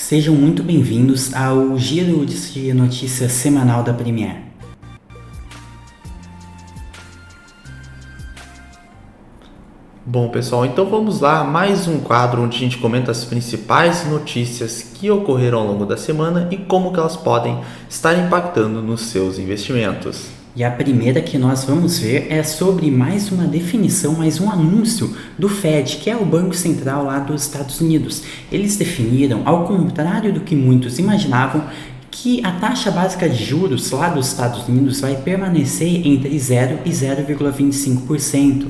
Sejam muito bem-vindos ao Giro de Notícias semanal da Premier. Bom, pessoal, então vamos lá, mais um quadro onde a gente comenta as principais notícias que ocorreram ao longo da semana e como que elas podem estar impactando nos seus investimentos. E a primeira que nós vamos ver é sobre mais uma definição, mais um anúncio do Fed, que é o Banco Central lá dos Estados Unidos. Eles definiram, ao contrário do que muitos imaginavam, que a taxa básica de juros lá dos Estados Unidos vai permanecer entre 0 e 0,25%.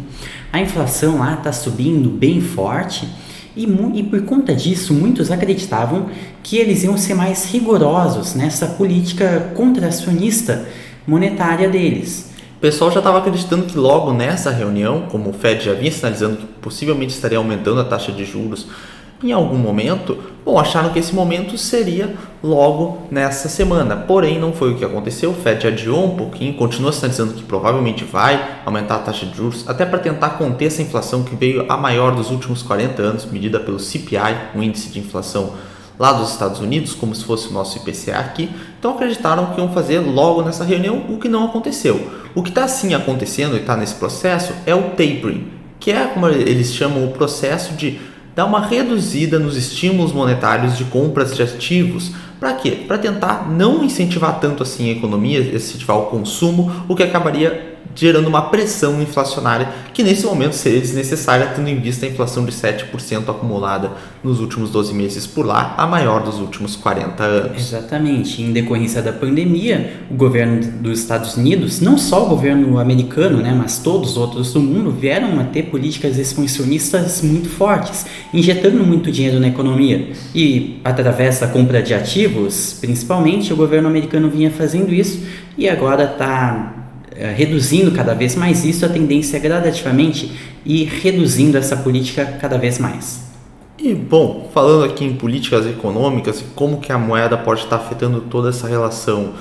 A inflação lá está subindo bem forte e por conta disso muitos acreditavam que eles iam ser mais rigorosos nessa política contracionista monetária deles. O pessoal já estava acreditando que logo nessa reunião, como o Fed já vinha sinalizando que possivelmente estaria aumentando a taxa de juros em algum momento, acharam que esse momento seria logo nessa semana. Porém, não foi o que aconteceu. O Fed adiou um pouquinho, continua sinalizando que provavelmente vai aumentar a taxa de juros, até para tentar conter essa inflação que veio a maior dos últimos 40 anos, medida pelo CPI, o índice de inflação lá dos Estados Unidos, como se fosse o nosso IPCA aqui. Então acreditaram que iam fazer logo nessa reunião, o que não aconteceu. O que está sim acontecendo e está nesse processo é o tapering, que é como eles chamam o processo de dar uma reduzida nos estímulos monetários de compras de ativos. Para quê? Para tentar não incentivar tanto assim a economia, incentivar o consumo, o que acabaria gerando uma pressão inflacionária que nesse momento seria desnecessária, tendo em vista a inflação de 7% acumulada nos últimos 12 meses por lá, a maior dos últimos 40 anos. Exatamente. Em decorrência da pandemia, o governo dos Estados Unidos, não só o governo americano, mas todos os outros do mundo, vieram a ter políticas expansionistas muito fortes, injetando muito dinheiro na economia. E através da compra de ativos, principalmente, o governo americano vinha fazendo isso e agora está reduzindo cada vez mais isso. A tendência é gradativamente ir reduzindo essa política cada vez mais. E bom, falando aqui em políticas econômicas e como que a moeda pode estar afetando toda essa relação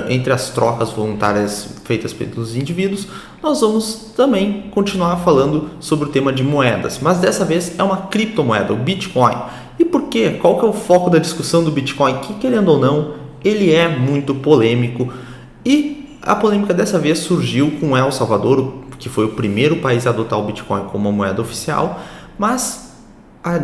entre as trocas voluntárias feitas pelos indivíduos, nós vamos também continuar falando sobre o tema de moedas, mas dessa vez é uma criptomoeda, o Bitcoin. E por quê? Qual que é o foco da discussão do Bitcoin? Que, querendo ou não, ele é muito polêmico. E a polêmica dessa vez surgiu com El Salvador, que foi o primeiro país a adotar o Bitcoin como uma moeda oficial, mas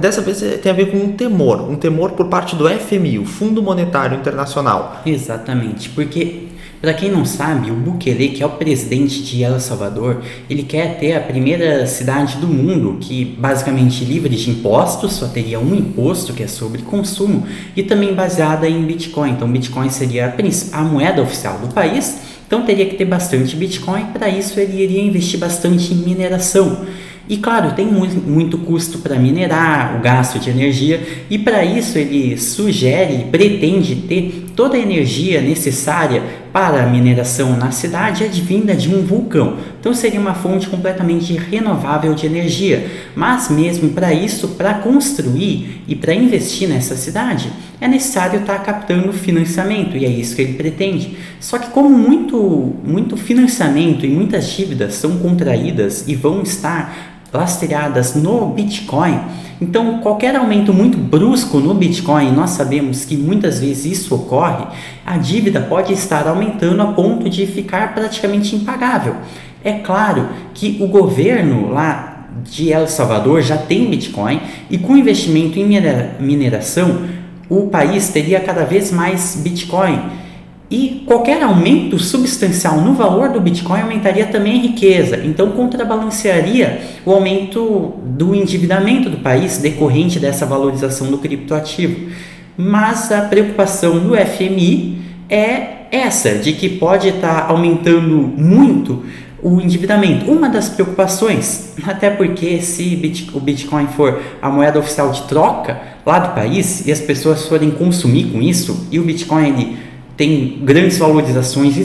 dessa vez tem a ver com um temor por parte do FMI, o Fundo Monetário Internacional. Exatamente, porque, para quem não sabe, o Bukele, que é o presidente de El Salvador, ele quer ter a primeira cidade do mundo que basicamente livre de impostos, só teria um imposto que é sobre consumo e também baseada em Bitcoin. Então Bitcoin seria a moeda oficial do país, então teria que ter bastante Bitcoin. Para isso ele iria investir bastante em mineração. E claro, tem muito custo para minerar, o gasto de energia, e para isso ele sugere e pretende ter toda a energia necessária para a mineração na cidade advinda de um vulcão. Então seria uma fonte completamente renovável de energia. Mas mesmo para isso, para construir e para investir nessa cidade, é necessário estar captando financiamento, e é isso que ele pretende. Só que como muito financiamento e muitas dívidas são contraídas e vão estar lastreadas no Bitcoin, então qualquer aumento muito brusco no Bitcoin, nós sabemos que muitas vezes isso ocorre, a dívida pode estar aumentando a ponto de ficar praticamente impagável. É claro que o governo lá de El Salvador já tem Bitcoin, e com investimento em mineração, o país teria cada vez mais Bitcoin. E qualquer aumento substancial no valor do Bitcoin aumentaria também a riqueza, então contrabalancearia o aumento do endividamento do país decorrente dessa valorização do criptoativo. Mas a preocupação do FMI é essa, de que pode estar aumentando muito o endividamento. Uma das preocupações, até porque se o Bitcoin for a moeda oficial de troca lá do país e as pessoas forem consumir com isso, e o Bitcoin ele tem grandes valorizações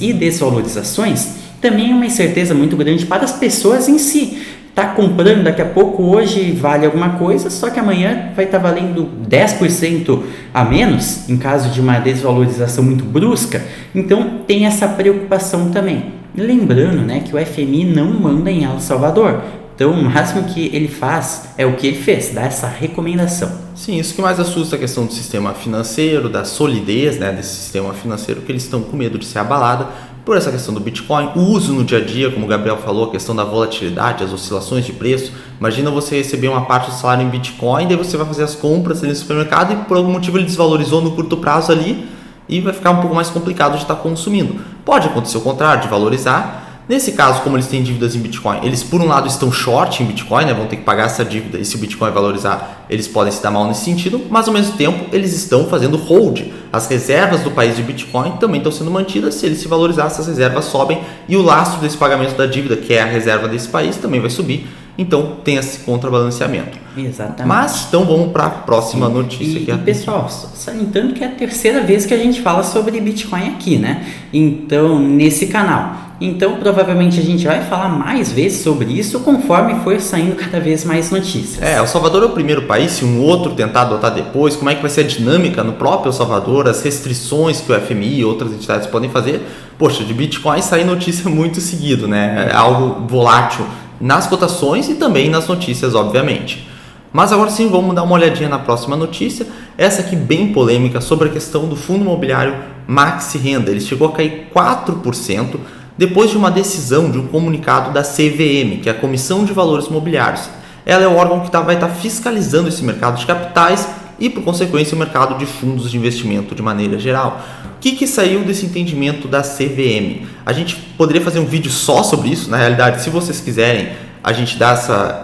e desvalorizações, também é uma incerteza muito grande para as pessoas em si. Está comprando, daqui a pouco hoje vale alguma coisa, só que amanhã vai estar valendo 10% a menos, em caso de uma desvalorização muito brusca. Então tem essa preocupação também. Lembrando que o FMI não manda em El Salvador. Então, o máximo que ele faz é o que ele fez, dá essa recomendação. Sim, isso que mais assusta a questão do sistema financeiro, da solidez, né, desse sistema financeiro, que eles estão com medo de ser abalada por essa questão do Bitcoin, o uso no dia a dia, como o Gabriel falou, a questão da volatilidade, as oscilações de preço. Imagina você receber uma parte do salário em Bitcoin, daí você vai fazer as compras ali no supermercado e por algum motivo ele desvalorizou no curto prazo ali e vai ficar um pouco mais complicado de estar consumindo. Pode acontecer o contrário, de valorizar. Nesse caso, como eles têm dívidas em Bitcoin, eles por um lado estão short em Bitcoin, né, vão ter que pagar essa dívida e se o Bitcoin valorizar, eles podem se dar mal nesse sentido, mas ao mesmo tempo eles estão fazendo hold. As reservas do país de Bitcoin também estão sendo mantidas, se ele se valorizar, essas reservas sobem e o lastro desse pagamento da dívida, que é a reserva desse país, também vai subir. Então tem esse contrabalanceamento. Exatamente. Mas então vamos para a próxima notícia. E pessoal, salientando que é a terceira vez que a gente fala sobre Bitcoin aqui, né? Então, nesse canal. Então, provavelmente a gente vai falar mais vezes sobre isso conforme for saindo cada vez mais notícias. El Salvador é o primeiro país, se um outro tentar adotar depois, como é que vai ser a dinâmica no próprio El Salvador, as restrições que o FMI e outras entidades podem fazer. Poxa, de Bitcoin sai notícia muito seguido, né? É algo volátil nas cotações e também nas notícias, obviamente. Mas agora sim, vamos dar uma olhadinha na próxima notícia, essa aqui bem polêmica, sobre a questão do fundo imobiliário Maxi Renda. Ele chegou a cair 4% depois de uma decisão de um comunicado da CVM, que é a Comissão de Valores Imobiliários. Ela é o órgão que vai estar fiscalizando esse mercado de capitais e, por consequência, o mercado de fundos de investimento de maneira geral. O que saiu desse entendimento da CVM? A gente poderia fazer um vídeo só sobre isso, na realidade, se vocês quiserem, a gente dá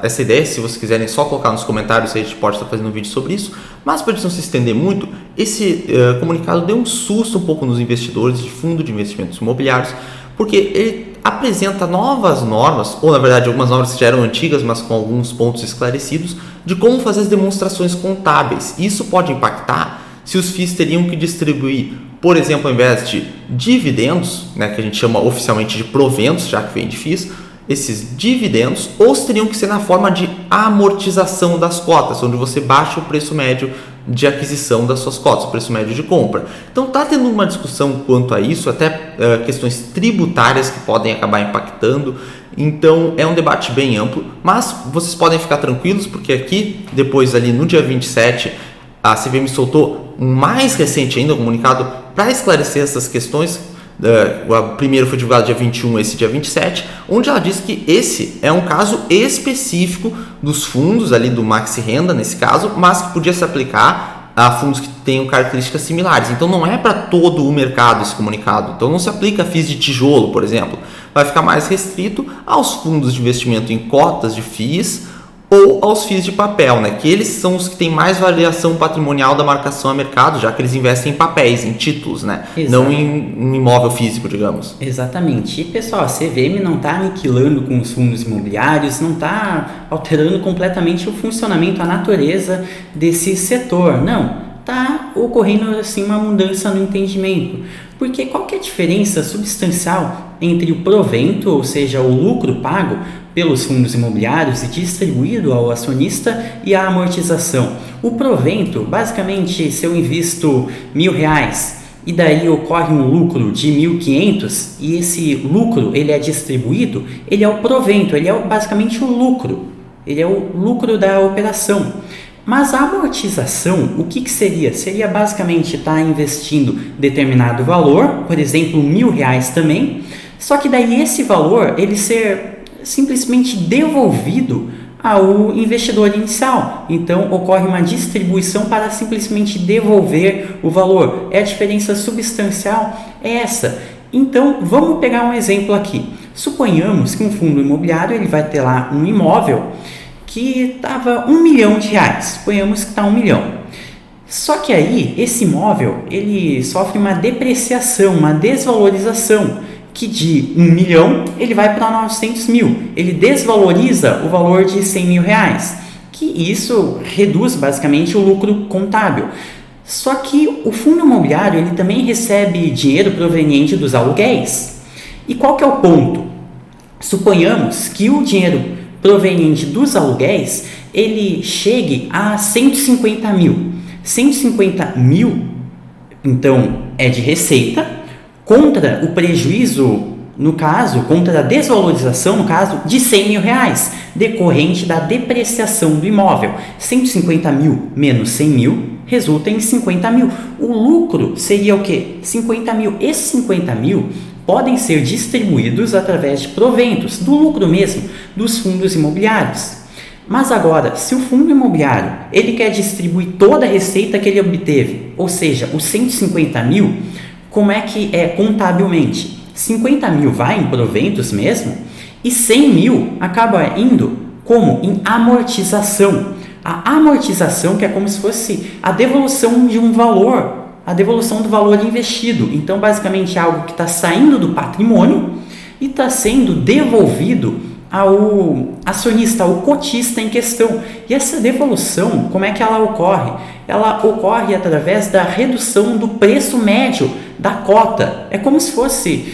essa ideia, se vocês quiserem só colocar nos comentários, a gente pode estar fazendo um vídeo sobre isso, mas para a gente não se estender muito, esse comunicado deu um susto um pouco nos investidores de fundo de investimentos imobiliários, porque ele apresenta novas normas, ou na verdade algumas normas que já eram antigas, mas com alguns pontos esclarecidos, de como fazer as demonstrações contábeis. Isso pode impactar se os FIIs teriam que distribuir, por exemplo, ao invés de dividendos, né, que a gente chama oficialmente de proventos, já que vem de FIIs, esses dividendos, ou se teriam que ser na forma de amortização das cotas, onde você baixa o preço médio de aquisição das suas cotas, o preço médio de compra. Então está tendo uma discussão quanto a isso, até questões tributárias que podem acabar impactando. Então é um debate bem amplo, mas vocês podem ficar tranquilos, porque aqui, depois ali no dia 27, a CVM soltou um mais recente ainda, um comunicado para esclarecer essas questões. O primeiro foi divulgado dia 21, esse dia 27, onde ela diz que esse é um caso específico dos fundos ali do Maxi Renda, nesse caso, mas que podia se aplicar a fundos que tenham características similares. Então não é para todo o mercado esse comunicado. Então não se aplica a FIIs de tijolo, por exemplo. Vai ficar mais restrito aos fundos de investimento em cotas de FIIs ou aos FIIs de papel, né? Que eles são os que têm mais variação patrimonial da marcação a mercado, já que eles investem em papéis, em títulos, né? Exato. Não em um imóvel físico, digamos. Exatamente. E, pessoal, a CVM não está aniquilando com os fundos imobiliários, não está alterando completamente o funcionamento, a natureza desse setor. Não, está ocorrendo assim uma mudança no entendimento. Porque qual que é a diferença substancial entre o provento, ou seja, o lucro pago pelos fundos imobiliários e distribuído ao acionista, e a amortização? O provento, basicamente, se eu invisto R$1.000 e daí ocorre um lucro de 1.500 e esse lucro ele é distribuído, ele é o provento, ele é basicamente o lucro, ele é o lucro da operação. Mas a amortização, o que seria? Seria basicamente estar investindo determinado valor, por exemplo, R$1.000 também, só que daí esse valor ele ser simplesmente devolvido ao investidor inicial. Então ocorre uma distribuição para simplesmente devolver o valor. É a diferença substancial, é essa. Então vamos pegar um exemplo aqui. Suponhamos que um fundo imobiliário ele vai ter lá um imóvel que estava R$1 milhão. Suponhamos que está R$1 milhão. Só que aí esse imóvel ele sofre uma depreciação, uma desvalorização, que de 1 milhão ele vai para 900 mil, ele desvaloriza o valor de 100 mil reais, que isso reduz basicamente o lucro contábil. Só que o fundo imobiliário ele também recebe dinheiro proveniente dos aluguéis. E qual que é o ponto? Suponhamos que o dinheiro proveniente dos aluguéis ele chegue a 150 mil. 150 mil, então, é de receita, contra o prejuízo no caso, contra a desvalorização, no caso, de R$100.000, decorrente da depreciação do imóvel. 150 mil menos 100 mil resulta em 50 mil. O lucro seria o quê? 50 mil. Esses 50 mil podem ser distribuídos através de proventos, do lucro mesmo, dos fundos imobiliários. Mas agora, se o fundo imobiliário ele quer distribuir toda a receita que ele obteve, ou seja, os 150 mil, como é que é contabilmente? 50 mil vai em proventos mesmo e 100 mil acaba indo como? Em amortização. A amortização que é como se fosse a devolução de um valor, a devolução do valor investido. Então, basicamente, é algo que está saindo do patrimônio e está sendo devolvido ao acionista, ao cotista em questão. E essa devolução, como é que ela ocorre? Ela ocorre através da redução do preço médio da cota. É como se fosse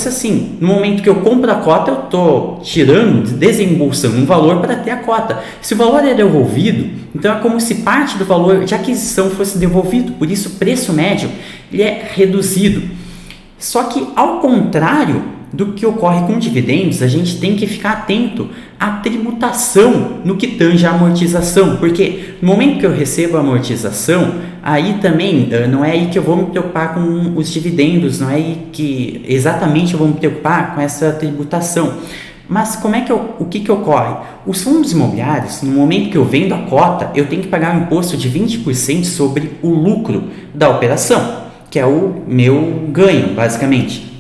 assim, no momento que eu compro a cota, eu estou tirando, desembolsando um valor para ter a cota. Se o valor é devolvido, então é como se parte do valor de aquisição fosse devolvido, por isso o preço médio ele é reduzido. Só que, ao contrário do que ocorre com dividendos, a gente tem que ficar atento à tributação no que tange a amortização, porque no momento que eu recebo a amortização, aí também não é aí que eu vou me preocupar com os dividendos, não é aí que exatamente eu vou me preocupar com essa tributação. Mas o que ocorre? Os fundos imobiliários, no momento que eu vendo a cota, eu tenho que pagar um imposto de 20% sobre o lucro da operação, que é o meu ganho, basicamente.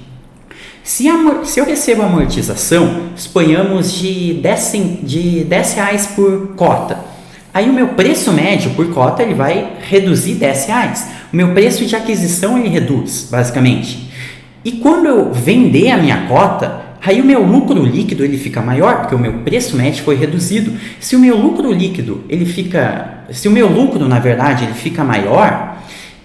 Se eu recebo amortização, suponhamos de R$10 por cota, aí o meu preço médio por cota ele vai reduzir R$10. O meu preço de aquisição ele reduz, basicamente. E quando eu vender a minha cota, aí o meu lucro líquido ele fica maior, porque o meu preço médio foi reduzido. Se o meu lucro na verdade ele fica maior,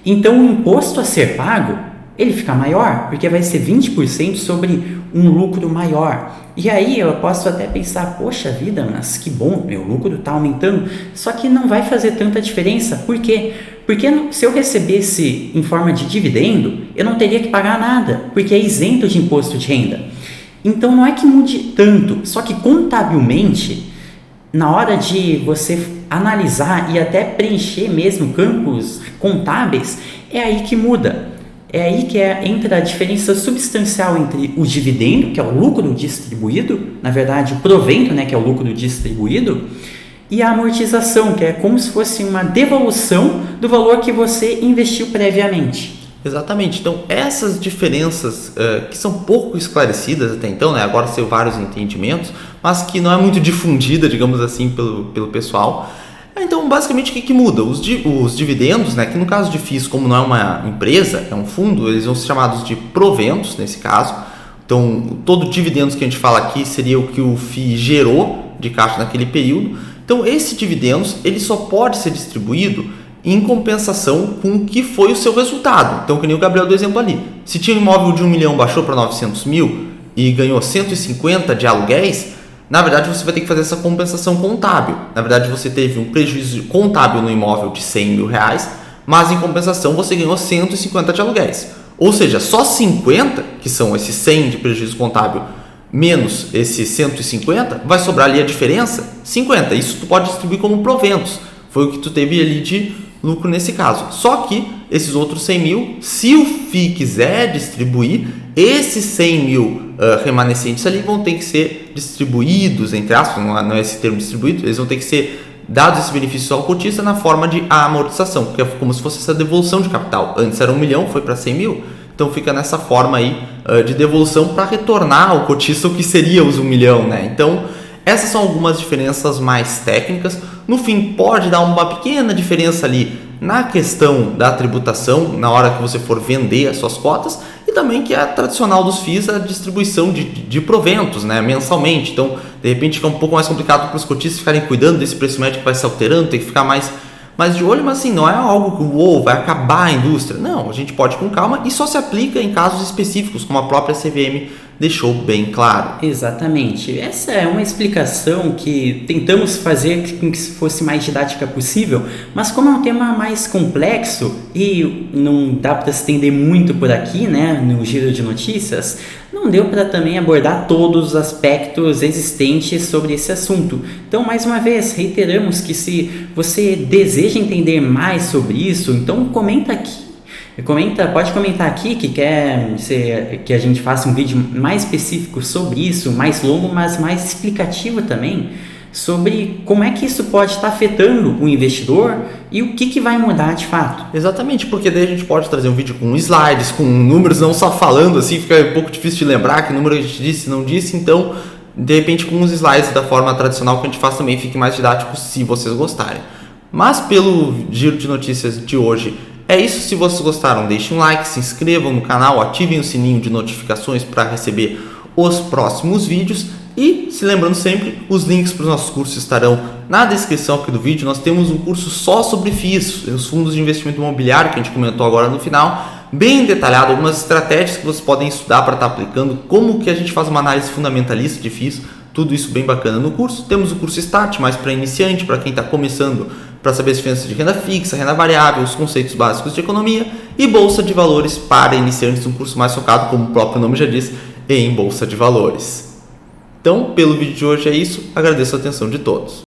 então o imposto a ser pago ele fica maior, porque vai ser 20% sobre um lucro maior. E aí eu posso até pensar, poxa vida, mas que bom, meu lucro está aumentando, só que não vai fazer tanta diferença. Por quê? Porque se eu recebesse em forma de dividendo, eu não teria que pagar nada, porque é isento de imposto de renda. Então não é que mude tanto, só que contabilmente, na hora de você analisar e até preencher mesmo campos contábeis, é aí que muda. É aí que entra a diferença substancial entre o dividendo, que é o lucro distribuído, na verdade o provento, que é o lucro distribuído, e a amortização, que é como se fosse uma devolução do valor que você investiu previamente. Exatamente. Então, essas diferenças que são pouco esclarecidas até então, agora são vários entendimentos, mas que não é muito difundida, digamos assim, pelo pessoal. Então, basicamente, o que muda? Os dividendos, que no caso de FIIs, como não é uma empresa, é um fundo, eles vão ser chamados de proventos, nesse caso. Então, todo dividendos que a gente fala aqui seria o que o FII gerou de caixa naquele período. Então, esse dividendos, ele só pode ser distribuído em compensação com o que foi o seu resultado. Então, que nem o Gabriel do exemplo ali. Se tinha um imóvel de 1 milhão, baixou para 900 mil e ganhou 150 de aluguéis, na verdade, você vai ter que fazer essa compensação contábil. Na verdade, você teve um prejuízo contábil no imóvel de R$100 mil, mas em compensação você ganhou 150 de aluguéis. Ou seja, só 50, que são esses 100 de prejuízo contábil, menos esses 150, vai sobrar ali a diferença, 50. Isso tu pode distribuir como proventos. Foi o que tu teve ali de lucro nesse caso. Só que esses outros 100 mil, se o FII quiser distribuir, esses 100 mil remanescentes ali vão ter que ser distribuídos, entre aspas, não é esse termo distribuído, eles vão ter que ser dados esse benefício ao cotista na forma de amortização, que é como se fosse essa devolução de capital. Antes era 1 milhão, foi para 100 mil, então fica nessa forma aí de devolução para retornar ao cotista o que seria os 1 milhão, Então, essas são algumas diferenças mais técnicas. No fim, pode dar uma pequena diferença ali na questão da tributação, na hora que você for vender as suas cotas, e também que é tradicional dos FIIs a distribuição de proventos, mensalmente. Então, de repente, fica um pouco mais complicado para os cotistas ficarem cuidando desse preço médio que vai se alterando, tem que ficar mais de olho, mas assim, não é algo que vai acabar a indústria. Não, a gente pode ir com calma e só se aplica em casos específicos, como a própria CVM deixou bem claro. Exatamente. Essa é uma explicação que tentamos fazer com que fosse mais didática possível, mas como é um tema mais complexo e não dá para se estender muito por aqui, né, no giro de notícias, não deu para também abordar todos os aspectos existentes sobre esse assunto. Então, mais uma vez, reiteramos que se você deseja entender mais sobre isso, então comenta aqui. Pode comentar aqui que quer que a gente faça um vídeo mais específico sobre isso, mais longo, mas mais explicativo também, sobre como é que isso pode estar afetando o investidor e o que vai mudar de fato. Exatamente, porque daí a gente pode trazer um vídeo com slides, com números, não só falando assim, fica um pouco difícil de lembrar que número a gente disse, não disse, então de repente com os slides da forma tradicional que a gente faz também fique mais didático se vocês gostarem. Mas pelo giro de notícias de hoje, é isso. Se vocês gostaram, deixem um like, se inscrevam no canal, ativem o sininho de notificações para receber os próximos vídeos e, se lembrando sempre, os links para os nossos cursos estarão na descrição aqui do vídeo. Nós temos um curso só sobre FIIs, os fundos de investimento imobiliário, que a gente comentou agora no final, bem detalhado, algumas estratégias que vocês podem estudar para estar aplicando, como que a gente faz uma análise fundamentalista de FIIs, tudo isso bem bacana no curso. Temos o curso Start, mais para iniciante, para quem está começando, para saber as diferenças de renda fixa, renda variável, os conceitos básicos de economia, e Bolsa de Valores para iniciantes, um curso mais focado, como o próprio nome já diz, em Bolsa de Valores. Então, pelo vídeo de hoje é isso, agradeço a atenção de todos.